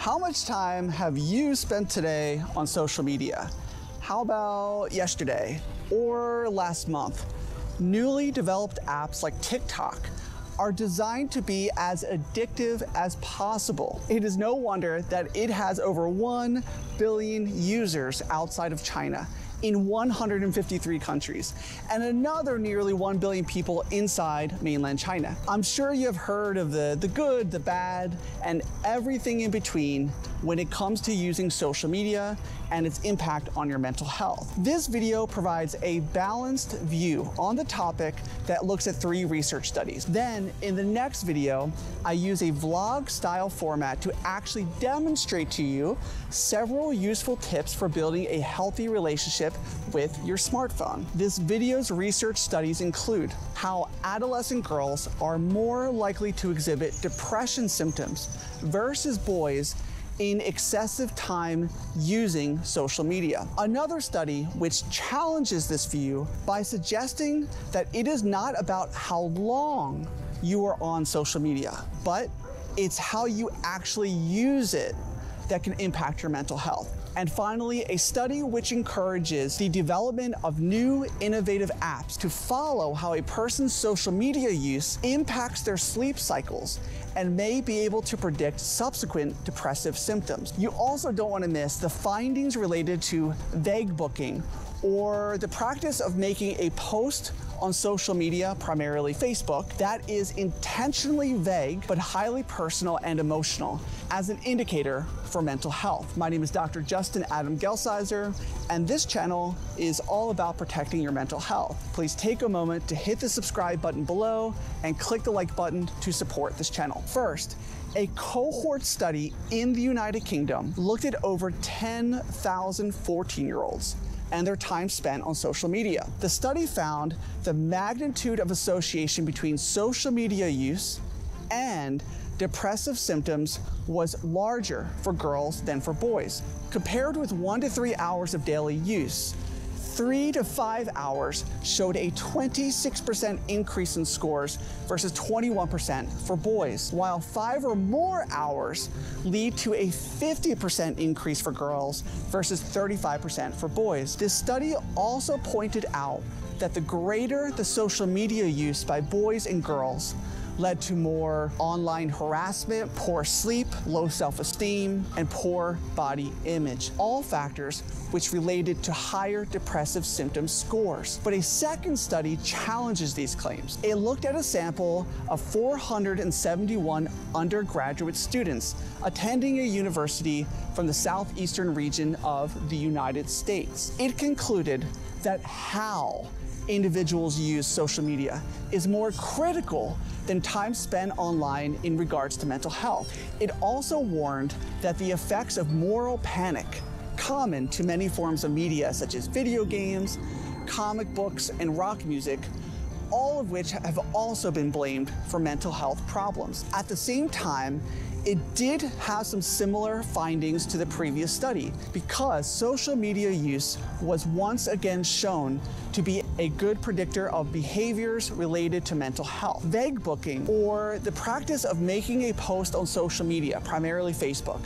How much time have you spent today on social media? How about yesterday or last month? Newly developed apps like TikTok are designed to be as addictive as possible. It is no wonder that it has over 1 billion users outside of China in 153 countries, and another nearly 1 billion people inside mainland China. I'm sure you have heard of the good, the bad, and everything in between when it comes to using social media and its impact on your mental health. This video provides a balanced view on the topic that looks at 3 research studies. Then, in the next video, I use a vlog style format to actually demonstrate to you several useful tips for building a healthy relationship with your smartphone. This video's research studies include how adolescent girls are more likely to exhibit depression symptoms versus boys in excessive time using social media. Another study which challenges this view by suggesting that it is not about how long you are on social media, but it's how you actually use it that can impact your mental health. And finally, a study which encourages the development of new innovative apps to follow how a person's social media use impacts their sleep cycles and may be able to predict subsequent depressive symptoms. You also don't want to miss the findings related to vague booking, or the practice of making a post on social media, primarily Facebook, that is intentionally vague but highly personal and emotional as an indicator for mental health. My name is Dr. Justin Adam Gelsizer, and this channel is all about protecting your mental health. Please take a moment to hit the subscribe button below and click the like button to support this channel. First, a cohort study in the United Kingdom looked at over 10,000 14-year-olds and their time spent on social media. The study found the magnitude of association between social media use and depressive symptoms was larger for girls than for boys. Compared with 1 to 3 hours of daily use, 3 to 5 hours showed a 26% increase in scores versus 21% for boys, while 5 or more hours lead to a 50% increase for girls versus 35% for boys. This study also pointed out that the greater the social media use by boys and girls led to more online harassment, poor sleep, low self-esteem, and poor body image, all factors which related to higher depressive symptom scores. But a second study challenges these claims. It looked at a sample of 471 undergraduate students attending a university from the southeastern region of the United States. It concluded that how individuals use social media is more critical than time spent online in regards to mental health. It also warned that the effects of moral panic, common to many forms of media such as video games, comic books, and rock music, all of which have also been blamed for mental health problems. At the same time, it did have some similar findings to the previous study because social media use was once again shown to be a good predictor of behaviors related to mental health. Vague booking, or the practice of making a post on social media, primarily Facebook,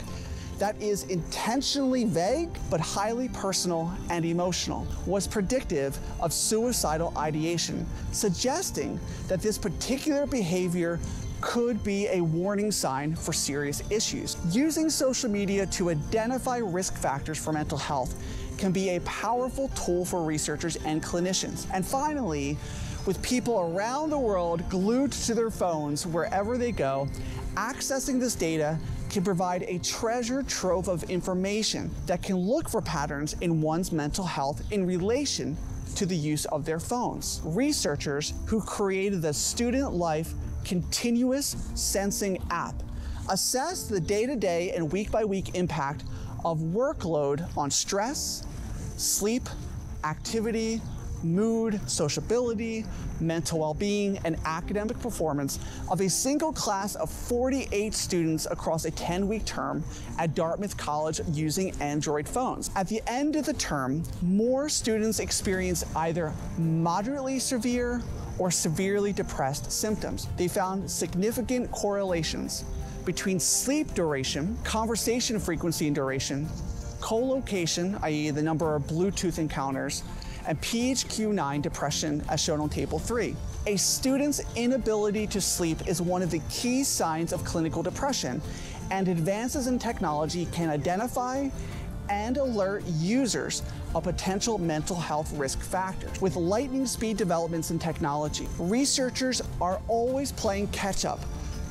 that is intentionally vague but highly personal and emotional, was predictive of suicidal ideation, suggesting that this particular behavior could be a warning sign for serious issues. Using social media to identify risk factors for mental health can be a powerful tool for researchers and clinicians. And finally, with people around the world glued to their phones wherever they go, accessing this data can provide a treasure trove of information that can look for patterns in one's mental health in relation to the use of their phones. Researchers who created the StudentLife continuous sensing app assess the day-to-day and week-by-week impact of workload on stress, sleep, activity, mood, sociability, mental well-being, and academic performance of a single class of 48 students across a 10-week term at Dartmouth College using Android phones. At the end of the term, more students experienced either moderately severe or severely depressed symptoms. They found significant correlations between sleep duration, conversation frequency and duration, co-location, i.e. the number of Bluetooth encounters, and PHQ-9 depression as shown on table 3. A student's inability to sleep is one of the key signs of clinical depression, and advances in technology can identify and alert users of potential mental health risk factors. With lightning speed developments in technology, researchers are always playing catch up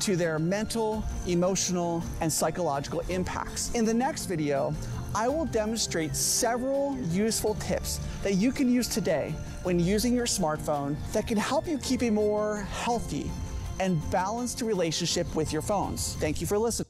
to their mental, emotional, and psychological impacts. In the next video, I will demonstrate several useful tips that you can use today when using your smartphone that can help you keep a more healthy and balanced relationship with your phones. Thank you for listening.